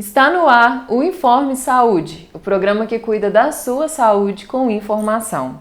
Está no ar o Informe Saúde, o programa que cuida da sua saúde com informação.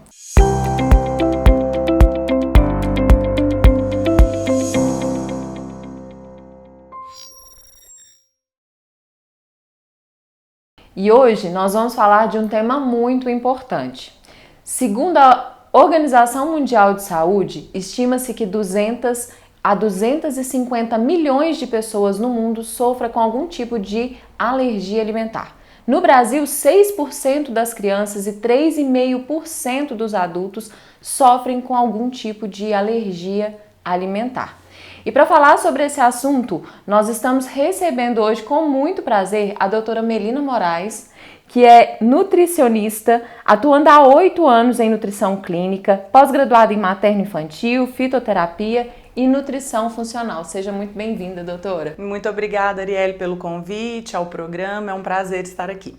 E hoje nós vamos falar de um tema muito importante. Segundo a Organização Mundial de Saúde, estima-se que 200 a 250 milhões de pessoas no mundo sofrem com algum tipo de alergia alimentar. No Brasil, 6% das crianças e 3,5% dos adultos sofrem com algum tipo de alergia alimentar. E para falar sobre esse assunto, nós estamos recebendo hoje com muito prazer a doutora Melina Moraes, que é nutricionista, atuando há 8 anos em nutrição clínica, pós-graduada em materno-infantil, fitoterapia e nutrição funcional. Seja muito bem-vinda, doutora. Muito obrigada, Arielle, pelo convite ao programa. É um prazer estar aqui.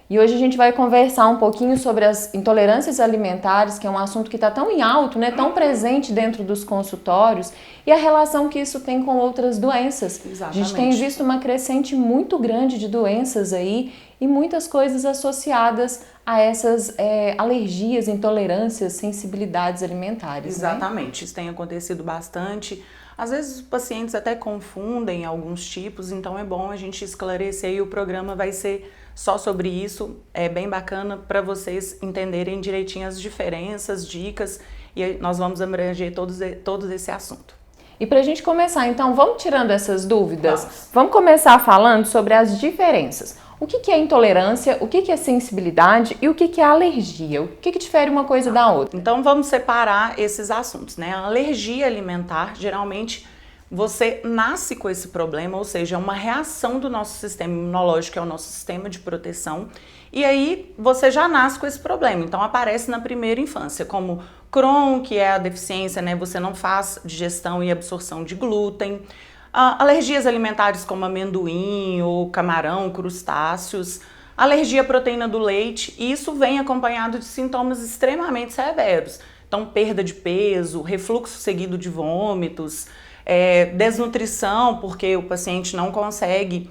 E hoje a gente vai conversar um pouquinho sobre as intolerâncias alimentares, que é um assunto que está tão em alto, né, tão presente dentro dos consultórios, e a relação que isso tem com outras doenças. Exatamente. A gente tem visto uma crescente muito grande de doenças aí e muitas coisas associadas a essas alergias, intolerâncias, sensibilidades alimentares. Exatamente, né? Isso tem acontecido bastante. Às vezes os pacientes até confundem alguns tipos, então é bom a gente esclarecer e o programa vai ser só sobre isso. É bem bacana para vocês entenderem direitinho as diferenças, dicas, e nós vamos abranger todo esse assunto. E para a gente começar, então, vamos tirando essas dúvidas? Vamos começar falando sobre as diferenças. O que é intolerância, o que é sensibilidade e o que é alergia? O que difere uma coisa da outra? Então vamos separar esses assuntos, né? A alergia alimentar, geralmente você nasce com esse problema, ou seja, é uma reação do nosso sistema imunológico, que é o nosso sistema de proteção, e aí você já nasce com esse problema. Então aparece na primeira infância, como Crohn, que é a deficiência, né? Você não faz digestão e absorção de glúten. Alergias alimentares como amendoim ou camarão, crustáceos, alergia à proteína do leite, e isso vem acompanhado de sintomas extremamente severos. Então, perda de peso, refluxo seguido de vômitos, desnutrição, porque o paciente não consegue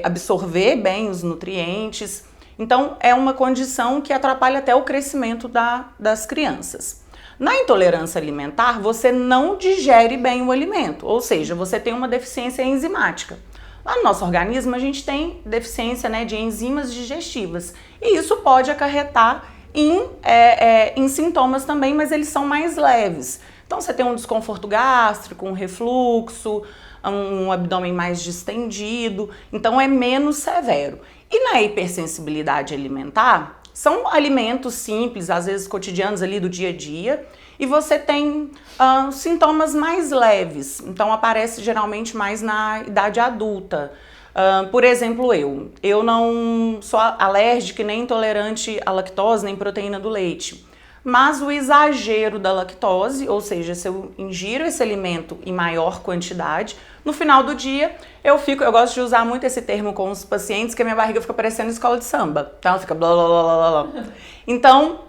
absorver bem os nutrientes. Então, é uma condição que atrapalha até o crescimento das crianças. Na intolerância alimentar, você não digere bem o alimento, ou seja, você tem uma deficiência enzimática. Lá no nosso organismo, a gente tem deficiência, né, de enzimas digestivas, e isso pode acarretar em sintomas também, mas eles são mais leves. Então, você tem um desconforto gástrico, um refluxo, um abdômen mais distendido, então é menos severo. E na hipersensibilidade alimentar, são alimentos simples, às vezes cotidianos ali do dia a dia, e você tem sintomas mais leves, então aparece geralmente mais na idade adulta. Por exemplo, eu não sou alérgica e nem intolerante à lactose, nem proteína do leite, mas o exagero da lactose, ou seja, se eu ingiro esse alimento em maior quantidade, no final do dia eu gosto de usar muito esse termo com os pacientes, que a minha barriga fica parecendo escola de samba, então ela fica blá blá blá blá blá. Então,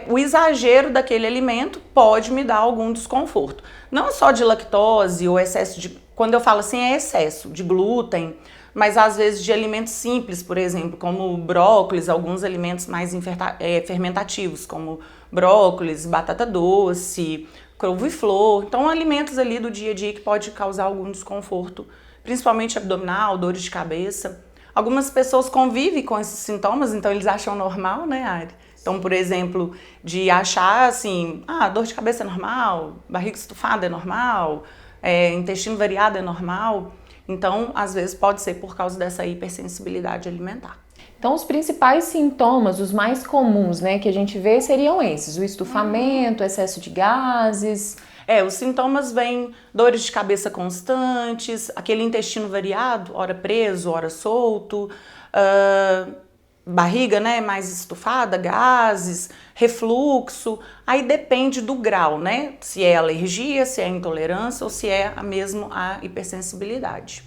o exagero daquele alimento pode me dar algum desconforto. Não só de lactose ou excesso de... Quando eu falo assim, é excesso de glúten, mas às vezes de alimentos simples, por exemplo, como brócolis, alguns alimentos mais fermentativos, como brócolis, batata doce, couve-flor. Então, alimentos ali do dia a dia que pode causar algum desconforto, principalmente abdominal, dores de cabeça. Algumas pessoas convivem com esses sintomas, então eles acham normal, né, Ari? Então, por exemplo, de achar assim, dor de cabeça é normal, barriga estufada é normal, intestino variado é normal. Então, às vezes pode ser por causa dessa hipersensibilidade alimentar. Então, os principais sintomas, os mais comuns, né, que a gente vê seriam esses: o estufamento, excesso de gases. Os sintomas vêm dores de cabeça constantes, aquele intestino variado, ora preso, ora solto, barriga, né, mais estufada, gases, refluxo. Aí depende do grau, né, se é alergia, se é intolerância ou se é mesmo a hipersensibilidade.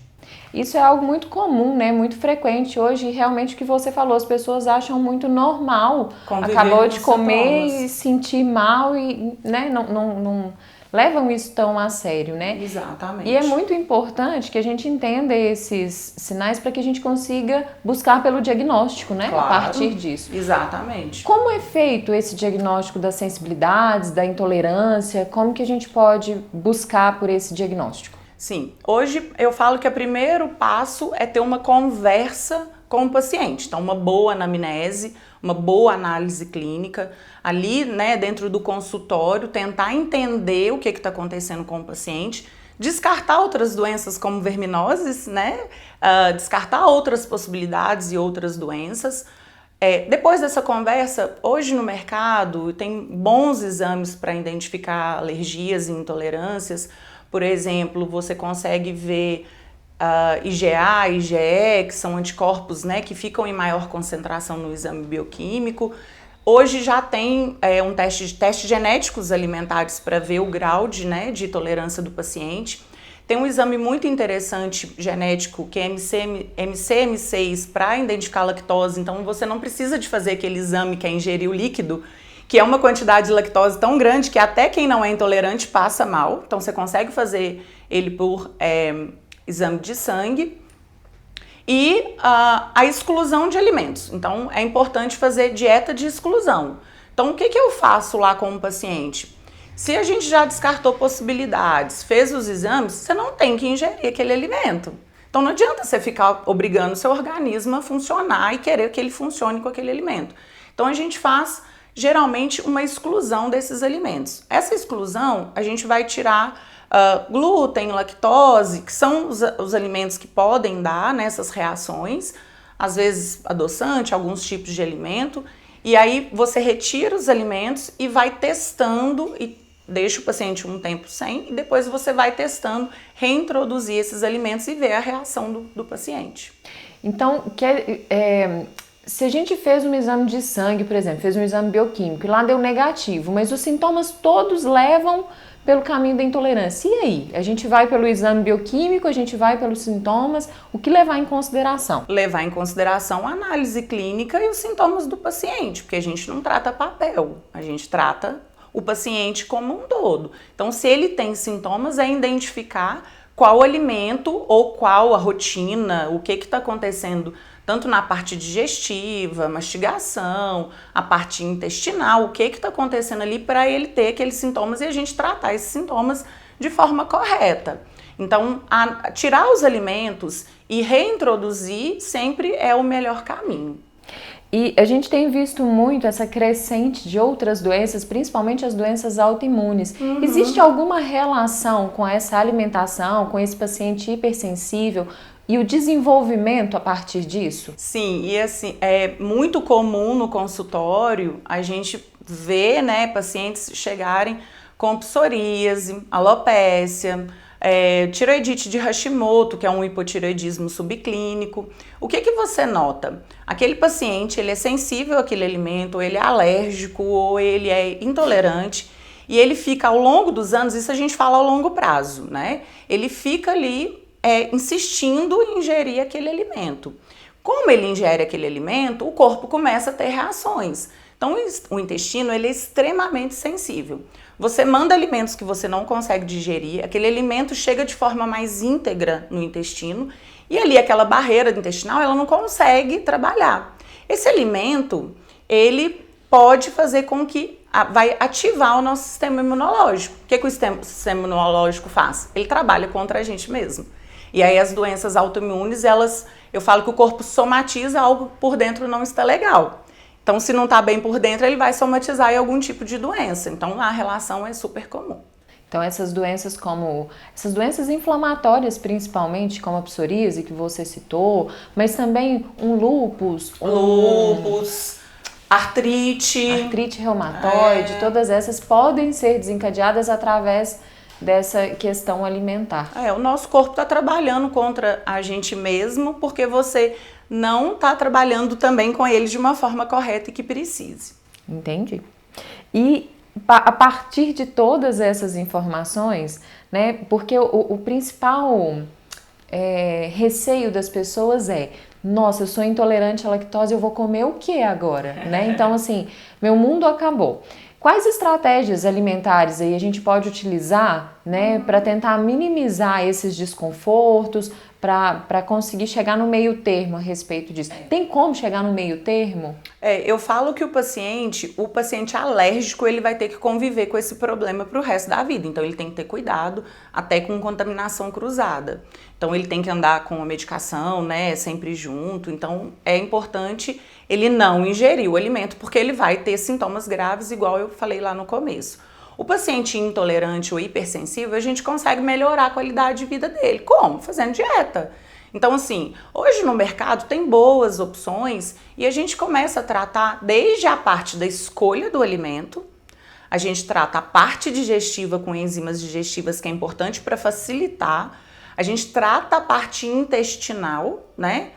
Isso é algo muito comum, né? Muito frequente hoje, e realmente o que você falou, as pessoas acham muito normal. Conviver Acabou de comer sintomas. e sentir mal e, né, não levam isso tão a sério, né? Exatamente. E é muito importante que a gente entenda esses sinais para que a gente consiga buscar pelo diagnóstico, né? Claro, a partir disso. Exatamente. Como é feito esse diagnóstico das sensibilidades, da intolerância? Como que a gente pode buscar por esse diagnóstico? Sim, hoje eu falo que o primeiro passo é ter uma conversa com o paciente. Então, uma boa anamnese, uma boa análise clínica, ali, né, dentro do consultório, tentar entender o que está acontecendo com o paciente, descartar outras doenças como verminoses, né, descartar outras possibilidades e outras doenças. Depois dessa conversa, hoje no mercado tem bons exames para identificar alergias e intolerâncias. Por exemplo, você consegue ver IgA, IgE, que são anticorpos, né, que ficam em maior concentração no exame bioquímico. Hoje já tem testes genéticos alimentares para ver o grau de tolerância do paciente. Tem um exame muito interessante genético que é MCM6 para identificar a lactose, então você não precisa de fazer aquele exame que é ingerir o líquido, que é uma quantidade de lactose tão grande que até quem não é intolerante passa mal. Então você consegue fazer ele por exame de sangue. E a exclusão de alimentos. Então é importante fazer dieta de exclusão. Então o que eu faço lá com o paciente? Se a gente já descartou possibilidades, fez os exames, você não tem que ingerir aquele alimento. Então não adianta você ficar obrigando o seu organismo a funcionar e querer que ele funcione com aquele alimento. Então a gente faz geralmente uma exclusão desses alimentos. Essa exclusão a gente vai tirar glúten, lactose, que são os alimentos que podem dar nessas reações, às vezes adoçante, alguns tipos de alimento, e aí você retira os alimentos e vai testando e deixa o paciente um tempo sem, e depois você vai testando, reintroduzir esses alimentos e ver a reação do paciente. Então, se a gente fez um exame de sangue, por exemplo, fez um exame bioquímico e lá deu negativo, mas os sintomas todos levam pelo caminho da intolerância. E aí? A gente vai pelo exame bioquímico, a gente vai pelos sintomas, o que levar em consideração? Levar em consideração a análise clínica e os sintomas do paciente, porque a gente não trata papel, a gente trata o paciente como um todo. Então, se ele tem sintomas, é identificar qual alimento ou qual a rotina, o que está acontecendo tanto na parte digestiva, mastigação, a parte intestinal, o que está acontecendo ali para ele ter aqueles sintomas e a gente tratar esses sintomas de forma correta. Então, tirar os alimentos e reintroduzir sempre é o melhor caminho. E a gente tem visto muito essa crescente de outras doenças, principalmente as doenças autoimunes. Uhum. Existe alguma relação com essa alimentação, com esse paciente hipersensível e o desenvolvimento a partir disso? Sim, e assim, é muito comum no consultório a gente ver, né, pacientes chegarem com psoríase, alopécia, tireoidite de Hashimoto, que é um hipotireoidismo subclínico. O que você nota? Aquele paciente, ele é sensível àquele alimento, ou ele é alérgico, ou ele é intolerante, e ele fica ao longo dos anos, isso a gente fala ao longo prazo, né? Ele fica ali insistindo em ingerir aquele alimento. Como ele ingere aquele alimento, o corpo começa a ter reações. Então, o intestino ele é extremamente sensível. Você manda alimentos que você não consegue digerir, aquele alimento chega de forma mais íntegra no intestino e ali aquela barreira intestinal ela não consegue trabalhar. Esse alimento, ele pode fazer com que vai ativar o nosso sistema imunológico. O que o sistema imunológico faz? Ele trabalha contra a gente mesmo. E aí as doenças autoimunes, eu falo que o corpo somatiza algo por dentro não está legal. Então, se não está bem por dentro, ele vai somatizar em algum tipo de doença. Então, a relação é super comum. Então, essas doenças inflamatórias, principalmente, como a psoríase, que você citou, mas também um lúpus, artrite reumatoide, todas essas podem ser desencadeadas através dessa questão alimentar. O nosso corpo está trabalhando contra a gente mesmo, porque você não está trabalhando também com ele de uma forma correta e que precise. Entendi. E a partir de todas essas informações, né, porque o principal receio das pessoas nossa, eu sou intolerante à lactose, eu vou comer o que agora? Né? Então, assim, meu mundo acabou. Quais estratégias alimentares aí a gente pode utilizar, né, para tentar minimizar esses desconfortos, para conseguir chegar no meio termo a respeito disso? Tem como chegar no meio termo? Eu falo que o paciente alérgico, ele vai ter que conviver com esse problema para o resto da vida. Então, ele tem que ter cuidado até com contaminação cruzada. Então, ele tem que andar com a medicação, né, sempre junto. Então, é importante ele não ingerir o alimento, porque ele vai ter sintomas graves, igual eu falei lá no começo. O paciente intolerante ou hipersensível, a gente consegue melhorar a qualidade de vida dele. Como? Fazendo dieta. Então, assim, hoje no mercado tem boas opções e a gente começa a tratar desde a parte da escolha do alimento, a gente trata a parte digestiva com enzimas digestivas, que é importante para facilitar, a gente trata a parte intestinal, né?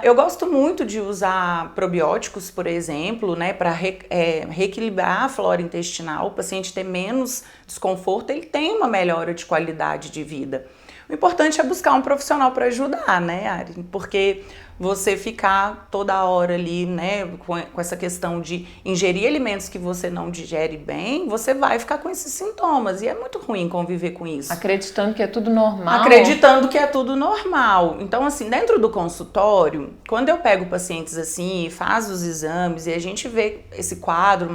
Eu gosto muito de usar probióticos, por exemplo, né, para reequilibrar a flora intestinal, o paciente ter menos desconforto, ele tem uma melhora de qualidade de vida. O importante é buscar um profissional para ajudar, né, Ari? Porque você ficar toda hora ali, né, com essa questão de ingerir alimentos que você não digere bem, você vai ficar com esses sintomas e é muito ruim conviver com isso. Acreditando que é tudo normal. Acreditando que é tudo normal. Então, assim, dentro do consultório, quando eu pego pacientes assim e faz os exames e a gente vê esse quadro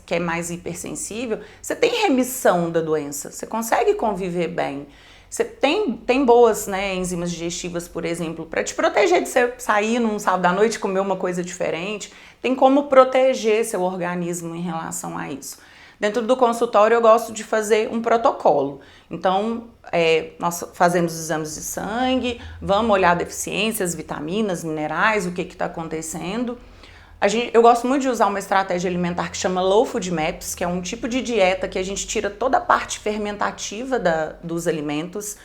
que é mais hipersensível, você tem remissão da doença, você consegue conviver bem. Você tem boas, né, enzimas digestivas, por exemplo, para te proteger de você sair num sábado à noite e comer uma coisa diferente. Tem como proteger seu organismo em relação a isso. Dentro do consultório eu gosto de fazer um protocolo. Então, nós fazemos exames de sangue, vamos olhar deficiências, vitaminas, minerais, o que está acontecendo. Eu gosto muito de usar uma estratégia alimentar que chama Low Food Maps, que é um tipo de dieta que a gente tira toda a parte fermentativa dos alimentos.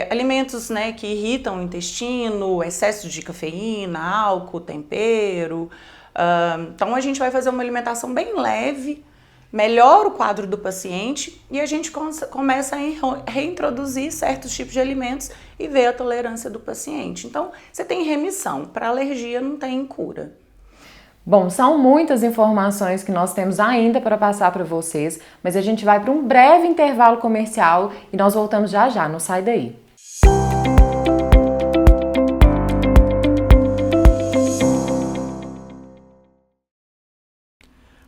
Alimentos, né, que irritam o intestino, excesso de cafeína, álcool, tempero. Então a gente vai fazer uma alimentação bem leve, melhora o quadro do paciente e a gente começa a reintroduzir certos tipos de alimentos e ver a tolerância do paciente. Então você tem remissão, para alergia não tem cura. Bom, são muitas informações que nós temos ainda para passar para vocês, mas a gente vai para um breve intervalo comercial e nós voltamos já já, não sai daí.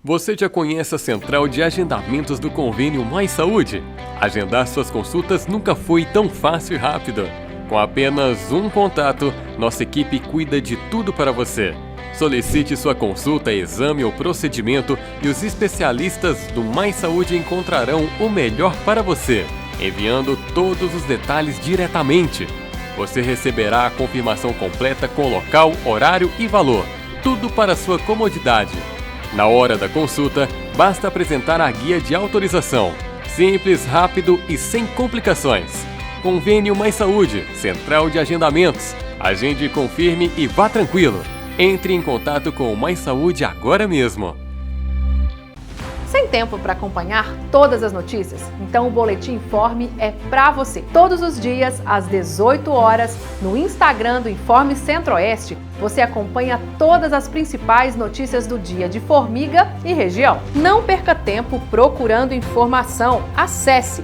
Você já conhece a central de agendamentos do Convênio Mais Saúde? Agendar suas consultas nunca foi tão fácil e rápido. Com apenas um contato, nossa equipe cuida de tudo para você. Solicite sua consulta, exame ou procedimento e os especialistas do Mais Saúde encontrarão o melhor para você, enviando todos os detalhes diretamente. Você receberá a confirmação completa com local, horário e valor, tudo para sua comodidade. Na hora da consulta, basta apresentar a guia de autorização. Simples, rápido e sem complicações. Convênio Mais Saúde, Central de Agendamentos. Agende, confirme e vá tranquilo. Entre em contato com o Mais Saúde agora mesmo. Sem tempo para acompanhar todas as notícias? Então o Boletim Informe é para você. Todos os dias, às 18 horas, no Instagram do Informe Centro-Oeste, você acompanha todas as principais notícias do dia de Formiga e região. Não perca tempo procurando informação. Acesse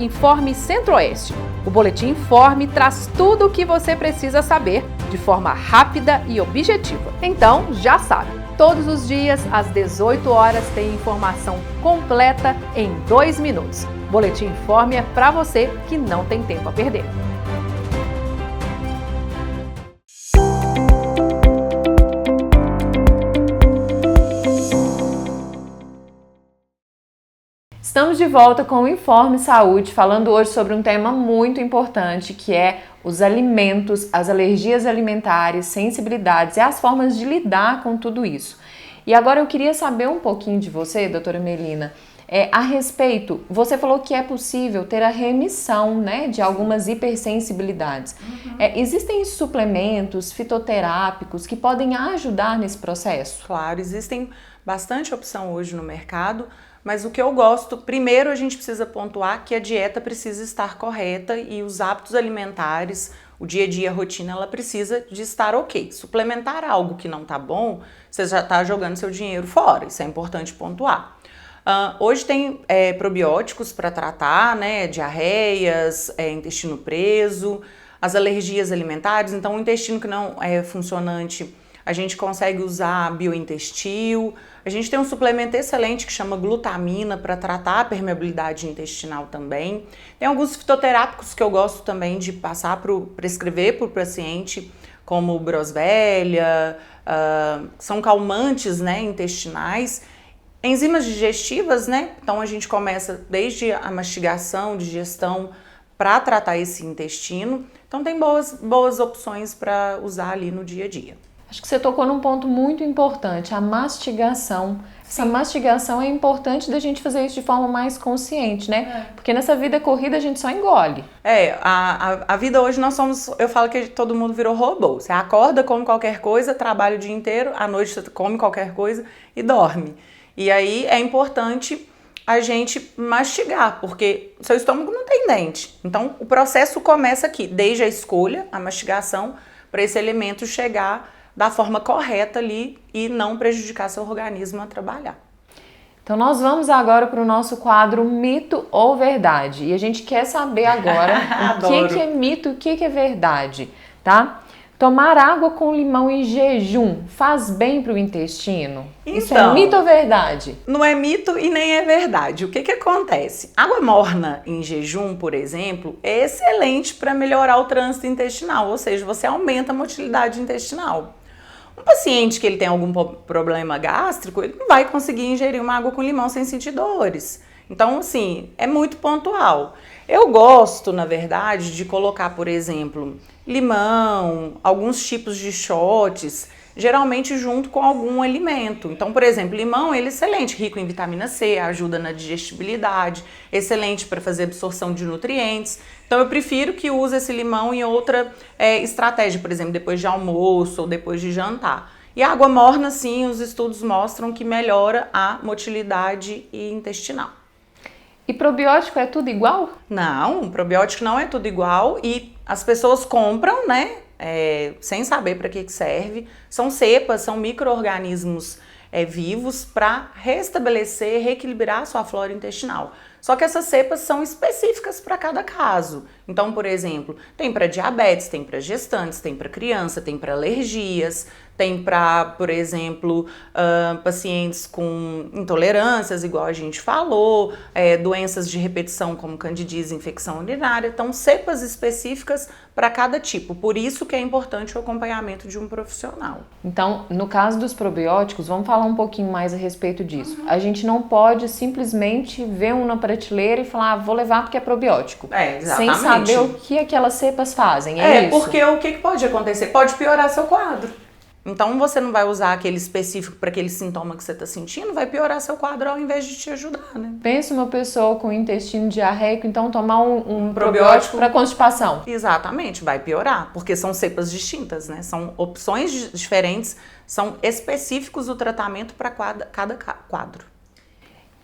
@Informe Centro-Oeste. O Boletim Informe traz tudo o que você precisa saber de forma rápida e objetiva. Então, já sabe. Todos os dias, às 18 horas, tem informação completa em 2 minutos. Boletim Informe é para você que não tem tempo a perder. Estamos de volta com o Informe Saúde, falando hoje sobre um tema muito importante, que é os alimentos, as alergias alimentares, sensibilidades e as formas de lidar com tudo isso. E agora eu queria saber um pouquinho de você, doutora Melina, a respeito, você falou que é possível ter a remissão, né, de algumas hipersensibilidades. Existem suplementos fitoterápicos que podem ajudar nesse processo? Claro, existem bastante opção hoje no mercado, mas o que eu gosto, primeiro a gente precisa pontuar que a dieta precisa estar correta e os hábitos alimentares, o dia a dia, a rotina, ela precisa de estar ok. Suplementar algo que não tá bom, você já tá jogando seu dinheiro fora, isso é importante pontuar. Hoje tem probióticos para tratar, né, diarreias, intestino preso, as alergias alimentares. Então, o intestino que não é funcionante, a gente consegue usar biointestil. A gente tem um suplemento excelente que chama glutamina para tratar a permeabilidade intestinal também. Tem alguns fitoterápicos que eu gosto também de prescrever para o paciente, como broswellia, são calmantes, né, intestinais. Enzimas digestivas, né? Então a gente começa desde a mastigação, digestão, para tratar esse intestino. Então tem boas opções para usar ali no dia a dia. Acho que você tocou num ponto muito importante, a mastigação. Essa mastigação é importante da gente fazer isso de forma mais consciente, né? Porque nessa vida corrida a gente só engole. A vida hoje eu falo que todo mundo virou robô. Você acorda, come qualquer coisa, trabalha o dia inteiro, à noite você come qualquer coisa e dorme. E aí é importante a gente mastigar, porque o seu estômago não tem dente. Então o processo começa aqui, desde a escolha, a mastigação, para esse alimento chegar da forma correta ali e não prejudicar seu organismo a trabalhar. Então nós vamos agora para o nosso quadro Mito ou Verdade. E a gente quer saber agora o que é mito e o que é verdade, tá? Tomar água com limão em jejum faz bem para o intestino? Então, isso é mito ou verdade? Não é mito e nem é verdade. O que acontece? Água morna em jejum, por exemplo, é excelente para melhorar o trânsito intestinal, ou seja, você aumenta a motilidade intestinal. Um paciente que ele tem algum problema gástrico, ele não vai conseguir ingerir uma água com limão sem sentir dores. Então, assim, é muito pontual. Eu gosto, na verdade, de colocar, por exemplo, limão, alguns tipos de shots, geralmente junto com algum alimento. Então, por exemplo, limão, ele é excelente, rico em vitamina C, ajuda na digestibilidade, excelente para fazer absorção de nutrientes. Então, eu prefiro que use esse limão em outra estratégia, por exemplo, depois de almoço ou depois de jantar. E a água morna, sim, os estudos mostram que melhora a motilidade intestinal. E probiótico é tudo igual? Não, probiótico não é tudo igual e as pessoas compram, né, sem saber para que serve. São cepas, são micro-organismos vivos para restabelecer, reequilibrar a sua flora intestinal. Só que essas cepas são específicas para cada caso. Então, por exemplo, tem para diabetes, tem para gestantes, tem para criança, tem para alergias, tem para, por exemplo, pacientes com intolerâncias, igual a gente falou, doenças de repetição como candidíase, infecção urinária. Então, cepas específicas para cada tipo. Por isso que é importante o acompanhamento de um profissional. Então, no caso dos probióticos, vamos falar um pouquinho mais a respeito disso. A gente não pode simplesmente ver um na prateleira e falar, vou levar porque é probiótico. Exatamente. Sem saber o que aquelas cepas fazem. Isso? Porque o que pode acontecer? Pode piorar seu quadro. Então, você não vai usar aquele específico para aquele sintoma que você está sentindo, vai piorar seu quadro ao invés de te ajudar, né? Pensa uma pessoa com intestino diarreico, então tomar um probiótico para constipação. Exatamente, vai piorar, porque são cepas distintas, né? São opções diferentes, são específicos do tratamento para cada quadro.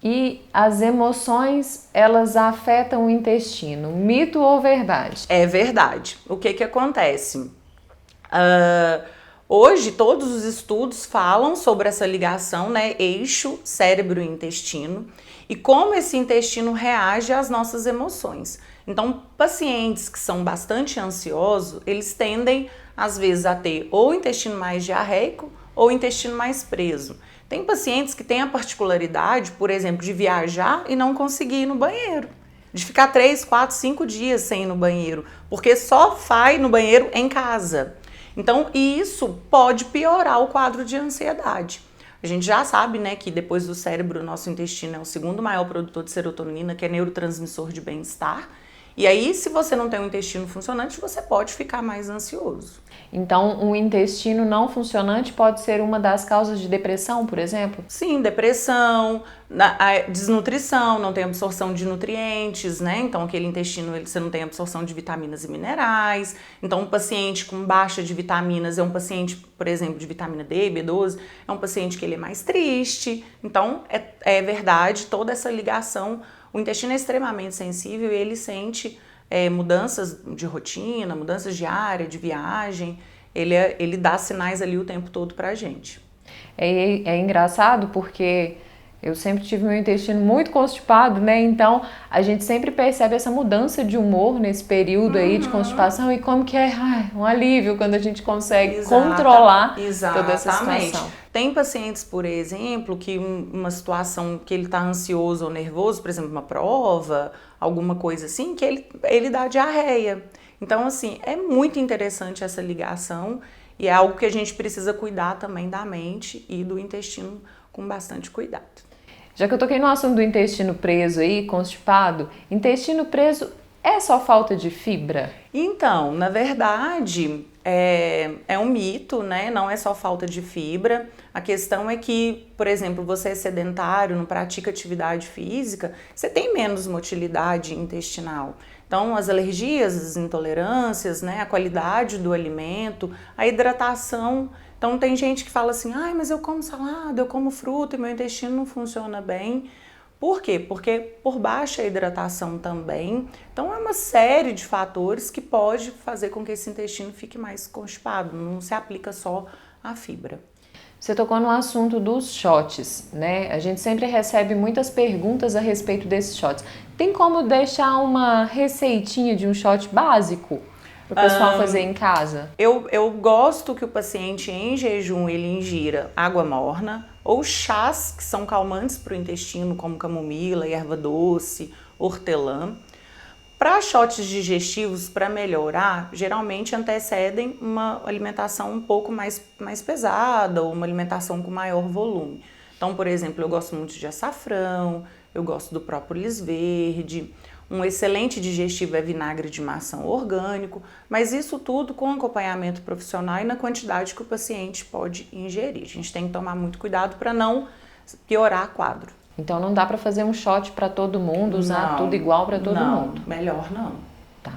E as emoções, elas afetam o intestino, mito ou verdade? É verdade. O que acontece? Hoje, todos os estudos falam sobre essa ligação, né, eixo cérebro-intestino e como esse intestino reage às nossas emoções. Então, pacientes que são bastante ansiosos, eles tendem, às vezes, a ter ou o intestino mais diarreico ou o intestino mais preso. Tem pacientes que têm a particularidade, por exemplo, de viajar e não conseguir ir no banheiro. De ficar 3, 4, 5 dias sem ir no banheiro, porque só vai no banheiro em casa. Então, isso pode piorar o quadro de ansiedade. A gente já sabe, né, que depois do cérebro, o nosso intestino é o segundo maior produtor de serotonina, que é neurotransmissor de bem-estar. E aí, se você não tem um intestino funcionante, você pode ficar mais ansioso. Então, um intestino não funcionante pode ser uma das causas de depressão, por exemplo? Sim, depressão, desnutrição, não tem absorção de nutrientes, né? Então, aquele intestino, você não tem absorção de vitaminas e minerais. Então, um paciente com baixa de vitaminas é um paciente, por exemplo, de vitamina D, B12, é um paciente que ele é mais triste. Então, é verdade, toda essa ligação. O intestino é extremamente sensível e ele sente mudanças de rotina, mudanças de área, de viagem. Ele dá sinais ali o tempo todo pra gente. É engraçado porque Eu sempre tive meu intestino muito constipado, né? Então, a gente sempre percebe essa mudança de humor nesse período aí de constipação e como que é um alívio quando a gente consegue controlar toda essa situação. Tem pacientes, por exemplo, que uma situação que ele está ansioso ou nervoso, por exemplo, uma prova, alguma coisa assim, que ele dá diarreia. Então, assim, é muito interessante essa ligação e é algo que a gente precisa cuidar também da mente e do intestino com bastante cuidado. Já que eu toquei no assunto do intestino preso aí, constipado, intestino preso é só falta de fibra? Então, na verdade, é um mito, né? Não é só falta de fibra. A questão é que, por exemplo, você é sedentário, não pratica atividade física, você tem menos motilidade intestinal. Então, as alergias, as intolerâncias, né? A qualidade do alimento, a hidratação. Então, tem gente que fala assim, mas eu como salada, eu como fruta e meu intestino não funciona bem. Por quê? Porque por baixa hidratação também. Então, é uma série de fatores que pode fazer com que esse intestino fique mais constipado. Não se aplica só à fibra. Você tocou no assunto dos shots, né? A gente sempre recebe muitas perguntas a respeito desses shots. Tem como deixar uma receitinha de um shot básico para o pessoal fazer em casa? Eu gosto que o paciente em jejum ele ingira água morna ou chás que são calmantes para o intestino, como camomila, erva doce, hortelã. Para shots digestivos, para melhorar, geralmente antecedem uma alimentação um pouco mais pesada ou uma alimentação com maior volume. Então, por exemplo, eu gosto muito de açafrão, eu gosto do própolis verde. Um excelente digestivo é vinagre de maçã orgânico, mas isso tudo com acompanhamento profissional e na quantidade que o paciente pode ingerir. A gente tem que tomar muito cuidado para não piorar o quadro. Então não dá para fazer um shot para todo mundo, usar tudo igual para todo mundo? Melhor não. Tá.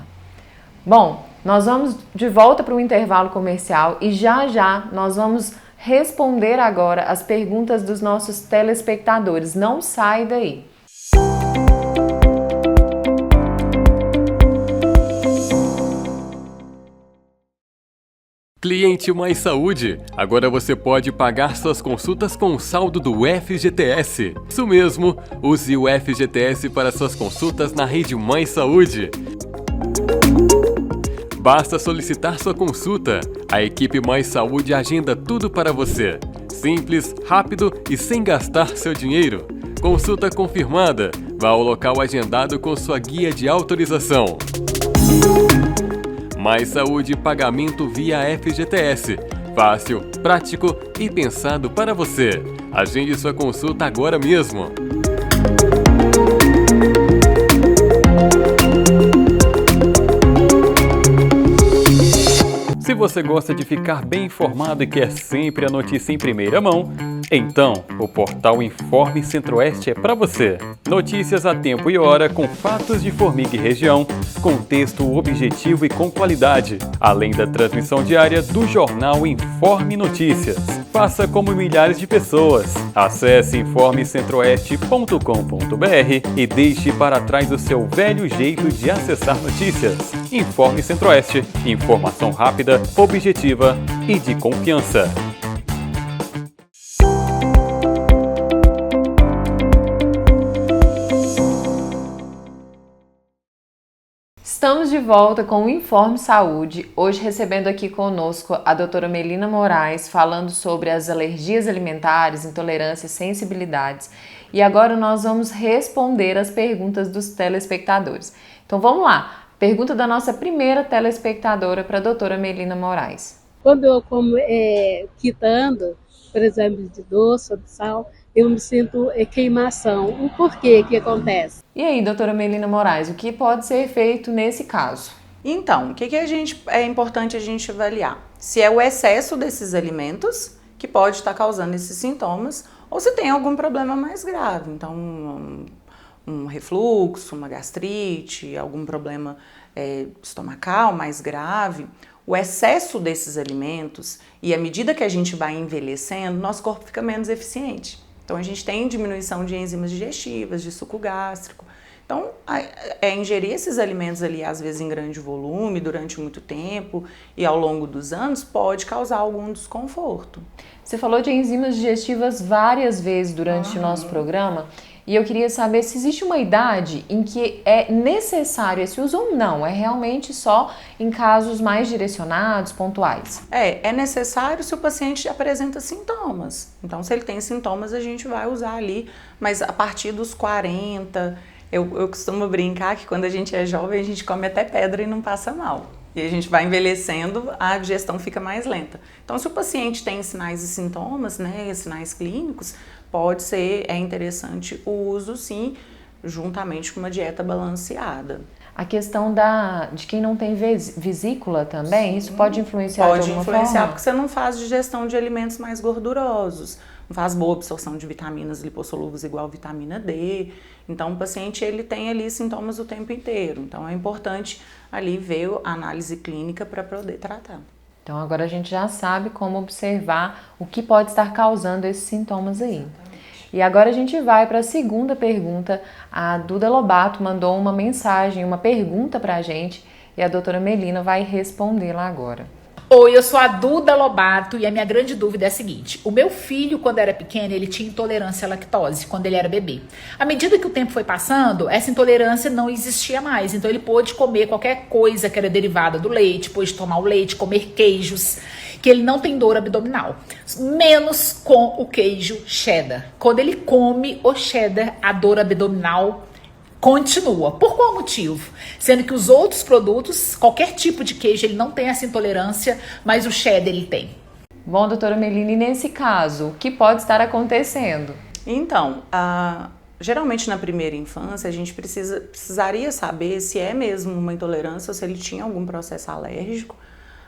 Bom, nós vamos de volta para o intervalo comercial e já nós vamos responder agora as perguntas dos nossos telespectadores. Não sai daí. Cliente Mais Saúde, agora você pode pagar suas consultas com o saldo do FGTS. Isso mesmo, use o FGTS para suas consultas na rede Mais Saúde. Basta solicitar sua consulta. A equipe Mais Saúde agenda tudo para você. Simples, rápido e sem gastar seu dinheiro. Consulta confirmada. Vá ao local agendado com sua guia de autorização. Mais Saúde pagamento via FGTS. Fácil, prático e pensado para você. Agende sua consulta agora mesmo. Se você gosta de ficar bem informado e quer sempre a notícia em primeira mão, então o portal Informe Centro-Oeste é para você. Notícias a tempo e hora com fatos de Formiga e região, com texto objetivo e com qualidade, além da transmissão diária do jornal Informe Notícias. Faça como milhares de pessoas. Acesse informecentroeste.com.br e deixe para trás o seu velho jeito de acessar notícias. Informe Centro-Oeste. Informação rápida, objetiva e de confiança. Estamos de volta com o Informe Saúde, hoje recebendo aqui conosco a doutora Melina Moraes, falando sobre as alergias alimentares, intolerâncias, sensibilidades. E agora nós vamos responder as perguntas dos telespectadores. Então vamos lá, pergunta da nossa primeira telespectadora para a doutora Melina Moraes. Quando eu como quitando, por exemplo, de doce ou de sal, eu me sinto queimação. O porquê que acontece? E aí, doutora Melina Moraes, o que pode ser feito nesse caso? Então, o que é importante a gente avaliar? Se é o excesso desses alimentos que pode estar causando esses sintomas ou se tem algum problema mais grave. Então, um refluxo, uma gastrite, algum problema estomacal mais grave. O excesso desses alimentos e à medida que a gente vai envelhecendo, nosso corpo fica menos eficiente. Então, a gente tem diminuição de enzimas digestivas, de suco gástrico. Então, ingerir esses alimentos ali, às vezes em grande volume, durante muito tempo e ao longo dos anos, pode causar algum desconforto. Você falou de enzimas digestivas várias vezes durante o nosso programa e eu queria saber se existe uma idade em que é necessário esse uso ou não, é realmente só em casos mais direcionados, pontuais? É necessário se o paciente apresenta sintomas. Então, se ele tem sintomas, a gente vai usar ali, mas a partir dos 40, eu costumo brincar que quando a gente é jovem, a gente come até pedra e não passa mal. E a gente vai envelhecendo, a digestão fica mais lenta. Então, se o paciente tem sinais e sintomas, né, sinais clínicos, é interessante o uso, sim, juntamente com uma dieta balanceada. A questão de quem não tem vesícula também, sim, isso pode influenciar de alguma forma? Pode influenciar porque você não faz digestão de alimentos mais gordurosos, não faz boa absorção de vitaminas lipossolúveis igual vitamina D. Então, o paciente ele tem ali sintomas o tempo inteiro. Então, é importante ali ver a análise clínica para poder tratar. Então, agora a gente já sabe como observar o que pode estar causando esses sintomas aí. Exatamente. E agora a gente vai para a segunda pergunta. A Duda Lobato mandou uma mensagem, uma pergunta para a gente e a doutora Melina vai respondê-la agora. Oi, eu sou a Duda Lobato e a minha grande dúvida é a seguinte: o meu filho, quando era pequeno, ele tinha intolerância à lactose, quando ele era bebê. À medida que o tempo foi passando, essa intolerância não existia mais, então ele pôde comer qualquer coisa que era derivada do leite, pôde tomar o leite, comer queijos, que ele não tem dor abdominal, menos com o queijo cheddar. Quando ele come o cheddar, a dor abdominal continua. Por qual motivo? Sendo que os outros produtos, qualquer tipo de queijo, ele não tem essa intolerância, mas o cheddar ele tem. Bom, doutora Melina, e nesse caso, o que pode estar acontecendo? Então, geralmente na primeira infância, a gente precisaria saber se é mesmo uma intolerância ou se ele tinha algum processo alérgico.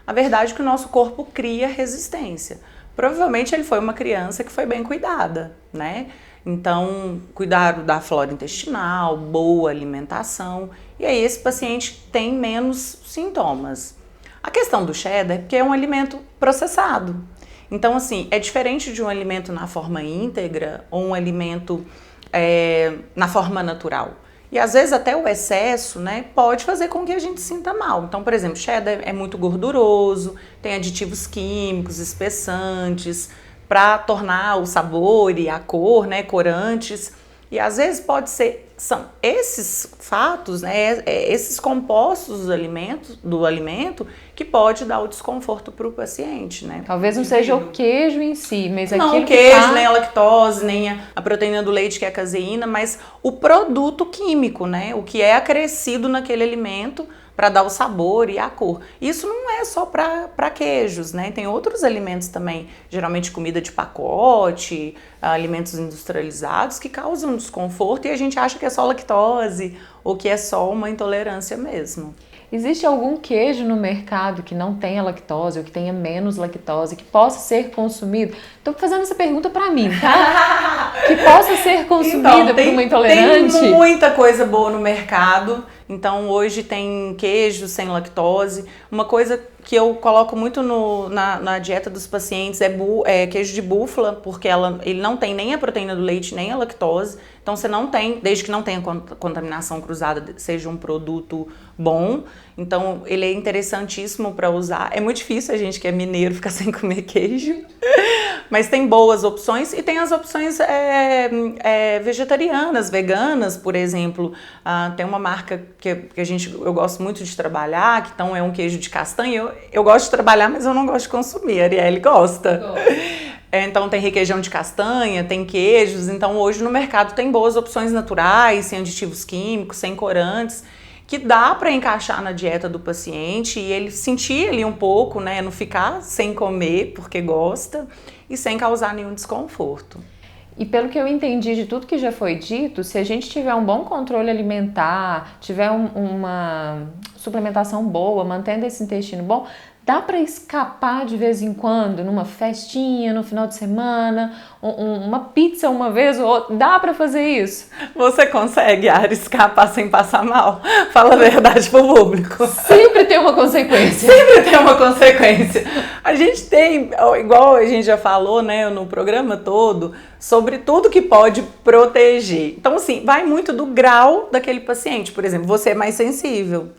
A verdade é que o nosso corpo cria resistência. Provavelmente ele foi uma criança que foi bem cuidada, né? Então, cuidado da flora intestinal, boa alimentação, e aí esse paciente tem menos sintomas. A questão do cheddar é porque é um alimento processado. Então, assim, é diferente de um alimento na forma íntegra ou um alimento na forma natural. E às vezes até o excesso, né, pode fazer com que a gente sinta mal. Então, por exemplo, cheddar é muito gorduroso, tem aditivos químicos, espessantes, para tornar o sabor e a cor, né, corantes. E às vezes são esses fatos, né, esses compostos do alimento que pode dar o desconforto para o paciente, né? Talvez não seja o queijo em si, mas não aquilo o queijo, que nem a lactose, nem a proteína do leite, que é a caseína, mas o produto químico, né, o que é acrescido naquele alimento para dar o sabor e a cor. Isso não é só para queijos, né? Tem outros alimentos também, geralmente comida de pacote, alimentos industrializados que causam desconforto e a gente acha que é só lactose ou que é só uma intolerância mesmo. Existe algum queijo no mercado que não tenha lactose ou que tenha menos lactose, que possa ser consumido? Estou fazendo essa pergunta para mim, tá? Que possa ser consumida por uma intolerante? Tem muita coisa boa no mercado. Então, hoje tem queijo sem lactose. Uma coisa que eu coloco muito na dieta dos pacientes é queijo de búfala, porque ele não tem nem a proteína do leite, nem a lactose. Então, você não tem, desde que não tenha contaminação cruzada, seja um produto bom. Então, ele é interessantíssimo para usar. É muito difícil a gente que é mineiro ficar sem comer queijo. Mas tem boas opções e tem as opções vegetarianas, veganas, por exemplo. Tem uma marca que eu gosto muito de trabalhar, que então é um queijo de castanha. Eu gosto de trabalhar, mas eu não gosto de consumir. A Arielle gosta. Então tem requeijão de castanha, tem queijos. Então hoje no mercado tem boas opções naturais, sem aditivos químicos, sem corantes, que dá para encaixar na dieta do paciente e ele sentir ali um pouco, né, não ficar sem comer porque gosta e sem causar nenhum desconforto. E pelo que eu entendi de tudo que já foi dito, se a gente tiver um bom controle alimentar, tiver uma suplementação boa, mantendo esse intestino bom, Dá para escapar de vez em quando, numa festinha, no final de semana, uma pizza uma vez ou outra? Dá para fazer isso? Você consegue, Ari, escapar sem passar mal? Fala a verdade pro público. Sempre tem uma consequência. Sempre tem uma consequência. A gente tem, igual a gente já falou, né, no programa todo, sobre tudo que pode proteger. Então, assim, vai muito do grau daquele paciente. Por exemplo, você é mais sensível.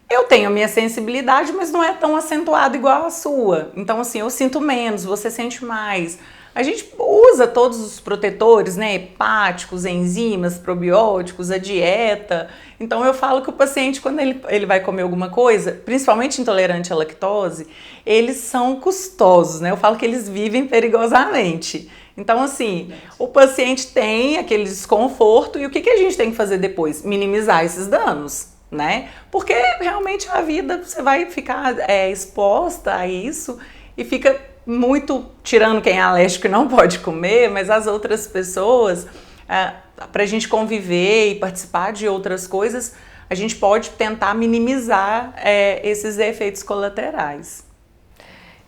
Eu tenho a minha sensibilidade, mas não é tão acentuada igual a sua. Então, assim, eu sinto menos, você sente mais. A gente usa todos os protetores, né? Hepáticos, enzimas, probióticos, a dieta. Então, eu falo que o paciente, quando ele vai comer alguma coisa, principalmente intolerante à lactose, eles são custosos, né? Eu falo que eles vivem perigosamente. Então, assim, o paciente tem aquele desconforto e o que a gente tem que fazer depois? Minimizar esses danos. Né? Porque realmente a vida você vai ficar exposta a isso e fica muito, tirando quem é alérgico e não pode comer, mas as outras pessoas, para a gente conviver e participar de outras coisas, a gente pode tentar minimizar esses efeitos colaterais.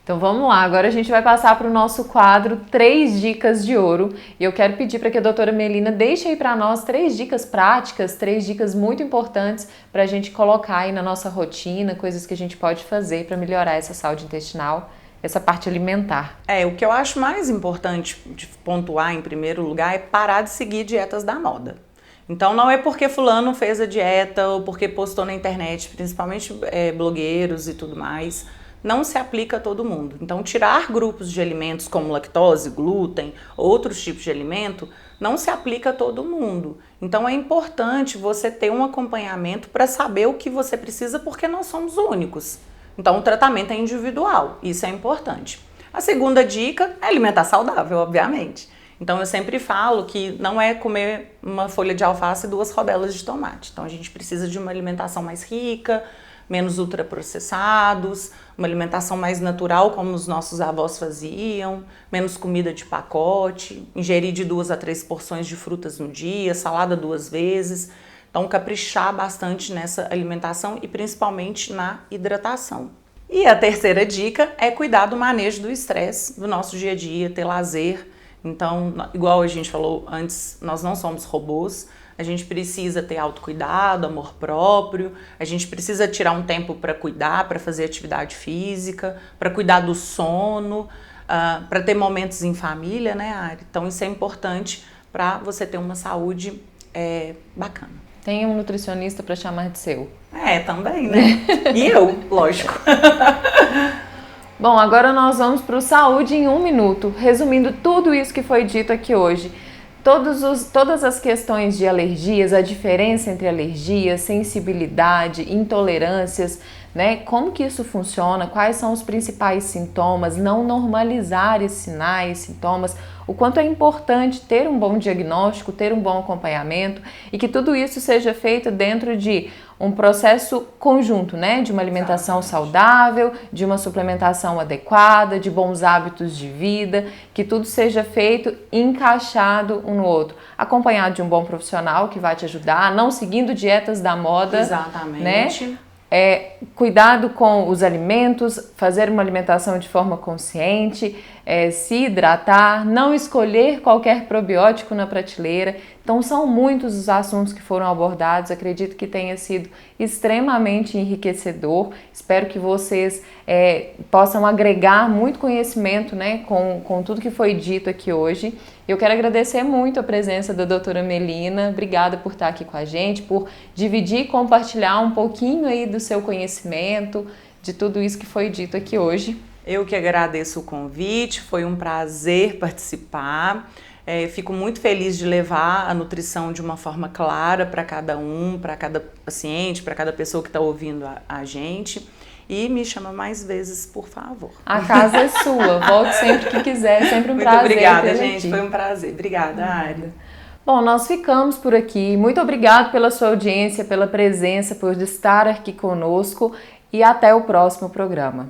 Então vamos lá, agora a gente vai passar para o nosso quadro 3 dicas de ouro e eu quero pedir para que a doutora Melina deixe aí para nós 3 dicas práticas, 3 dicas muito importantes para a gente colocar aí na nossa rotina, coisas que a gente pode fazer para melhorar essa saúde intestinal, essa parte alimentar. O que eu acho mais importante de pontuar em primeiro lugar é parar de seguir dietas da moda. Então não é porque fulano fez a dieta ou porque postou na internet, principalmente blogueiros e tudo mais, não se aplica a todo mundo. Então, tirar grupos de alimentos como lactose, glúten, outros tipos de alimento, não se aplica a todo mundo. Então, é importante você ter um acompanhamento para saber o que você precisa, porque nós somos únicos. Então, o tratamento é individual, isso é importante. A segunda dica é alimentar saudável, obviamente. Então, eu sempre falo que não é comer uma folha de alface e 2 rodelas de tomate. Então, a gente precisa de uma alimentação mais rica, menos ultraprocessados, uma alimentação mais natural, como os nossos avós faziam, menos comida de pacote, ingerir de 2 a 3 porções de frutas no dia, salada 2 vezes. Então, caprichar bastante nessa alimentação e principalmente na hidratação. E a terceira dica é cuidar do manejo do estresse do nosso dia a dia, ter lazer. Então, igual a gente falou antes, nós não somos robôs. A gente precisa ter autocuidado, amor próprio, a gente precisa tirar um tempo para cuidar, para fazer atividade física, para cuidar do sono, para ter momentos em família, né, Ari? Então isso é importante para você ter uma saúde bacana. Tem um nutricionista para chamar de seu. Também, né? E eu, lógico. Bom, agora nós vamos para o Saúde em 1 minuto, resumindo tudo isso que foi dito aqui hoje. Todas as questões de alergias, a diferença entre alergias, sensibilidade, intolerâncias, né? Como que isso funciona, quais são os principais sintomas, não normalizar esses sinais, sintomas, o quanto é importante ter um bom diagnóstico, ter um bom acompanhamento e que tudo isso seja feito dentro de um processo conjunto, né? De uma alimentação saudável, de uma suplementação adequada, de bons hábitos de vida, que tudo seja feito encaixado um no outro, acompanhado de um bom profissional que vai te ajudar, não seguindo dietas da moda. Exatamente. Né? Cuidado com os alimentos, fazer uma alimentação de forma consciente, se hidratar, não escolher qualquer probiótico na prateleira. Então são muitos os assuntos que foram abordados, acredito que tenha sido extremamente enriquecedor. Espero que vocês possam agregar muito conhecimento, né, com tudo que foi dito aqui hoje. Eu quero agradecer muito a presença da doutora Melina, obrigada por estar aqui com a gente, por dividir e compartilhar um pouquinho aí do seu conhecimento, de tudo isso que foi dito aqui hoje. Eu que agradeço o convite, foi um prazer participar. Fico muito feliz de levar a nutrição de uma forma clara para cada para cada paciente, para cada pessoa que está ouvindo a gente. E me chama mais vezes, por favor. A casa é sua, volte sempre que quiser, sempre um muito prazer. Muito obrigada, gente, aqui. foi um prazer. Obrigada, Ari. Bom, nós ficamos por aqui. Muito obrigado pela sua audiência, pela presença, por estar aqui conosco e até o próximo programa.